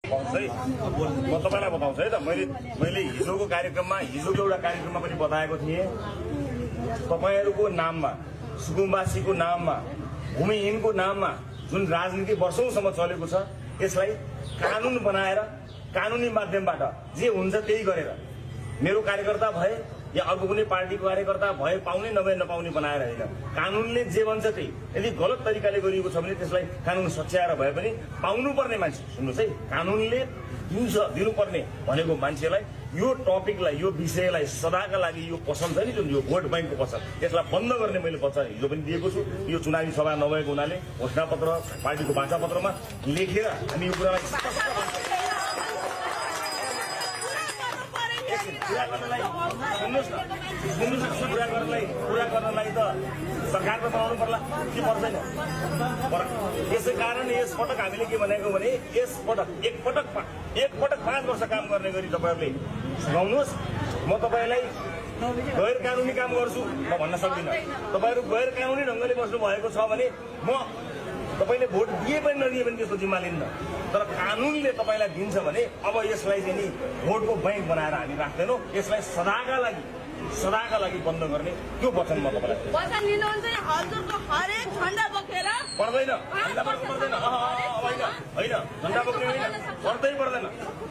म तपाईँलाई बताउँछु है त। मैले हिजोको एउटा कार्यक्रममा पनि बताएको थिएँ, तपाईँहरूको नाममा, सुकुम्बासीको नाममा, भूमिहीनको नाममा जुन राजनीति वर्षौंसम्म चलेको छ, यसलाई कानून बनाएर कानूनी माध्यमबाट जे हुन्छ त्यही गरेर मेरो कार्यकर्ता भए या अर्को कुनै पार्टीको कार्यकर्ता भए पाउने नभए नपाउने बनाएर होइन, कानूनले जे भन्छ त्यही। यदि गलत तरिकाले गरिएको छ भने त्यसलाई कानून सच्याएर भए पनि पाउनुपर्ने मान्छे, सुन्नुहोस् है, कानूनले दिनुपर्ने भनेको मान्छेलाई यो टपिकलाई, यो विषयलाई सदाका लागि यो पसल छ नि, जुन यो भोट ब्याङ्कको पसल, यसलाई बन्द गर्ने मैले वचन हिजो पनि दिएको छु। यो चुनावी सभा नभएको हुनाले घोषणापत्र, पार्टीको भाषापत्रमा लेखेर हामी यो कुरालाई पूरा गर्नलाई त सरकार त बनाउनु पर्ला के पर्दैन। यसै कारण यसपटक हामीले के भनेको भने एकपटक 5 वर्ष काम गर्ने गरी तपाईँहरूले सुनाउनुहोस्। म तपाईँलाई गैर कानुनी काम गर्छु म भन्न सक्दिनँ। तपाईँहरू गैर कानुनी ढङ्गले बस्नु भएको छ भने म तपाईँले भोट दिए पनि नदिए पनि त्यसको जिम्मा लिन्न, तर कानूनले तपाईँलाई दिन्छ भने अब यसलाई चाहिँ नि भोटको बैंक बनाएर हामी राख्दैनौँ। यसलाई सदाका लागि बन्द गर्ने त्यो वचन म तपाईँलाई वचन लिनुहुन्छ। हजुरको हरेक झण्डा बोकेर पर्दैन, झण्डा पर्दैन, होइन झण्डा बोक्ने होइन, पर्दैन,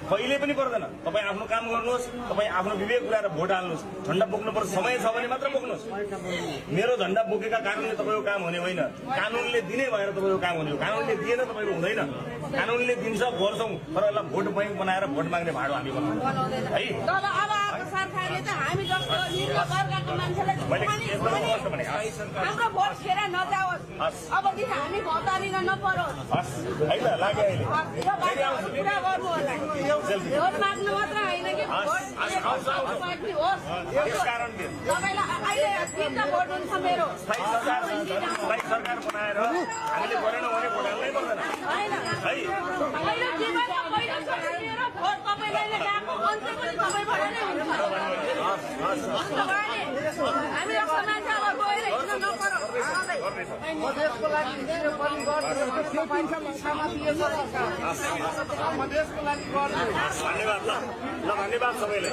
कहिले पनि पर्दैन। तपाईँ आफ्नो काम गर्नुहोस्, तपाईँ आफ्नो विवेक पुऱ्याएर भोट हाल्नुहोस्। झण्डा बोक्नुपर्छ समय छ भने मात्र बोक्नुहोस्। मेरो झण्डा बोकेका कारणले तपाईँको काम हुने होइन, कानूनले दिने भएर तपाईँको काम हुने हो। कानूनले दिएन तपाईँको हुँदैन, कानूनले दिन्छ गर्छौँ, तर यसलाई भोट बैंक बनाएर भोट माग्ने भाडो हामी बनाउँदैन है। सरकारले त हामी जस्तो निम्न वर्गको मान्छेलाई हाम्रो भोट खेर नजाओस्, अबदेखि हामी भोट हालिन नपरोस् है त। लाग्यो अहिले पुरा गर्नु होला। भोट माग्नु मात्र होइन कि भोट पार्टी होस्। तपाईँलाई अहिले 3टा भोट हुन्छ मेरो। स्थायी सरकार बनाएर हामीले गरेनौँ भने भोट हाल्नै पर्दैन होइन, पहिलो जीवनमा पहिलो छोडेर भोट तपाईँलाई गएको अन्त्य पनि तपाईँबाट नै हुन्छ। हामी जस्तो मान्छे अब गएर हिँड्न नपरोस्। म देशको लागि मेरो परिवार म देशको लागि गर्छु। धन्यवाद। ल धन्यवाद सबैलाई।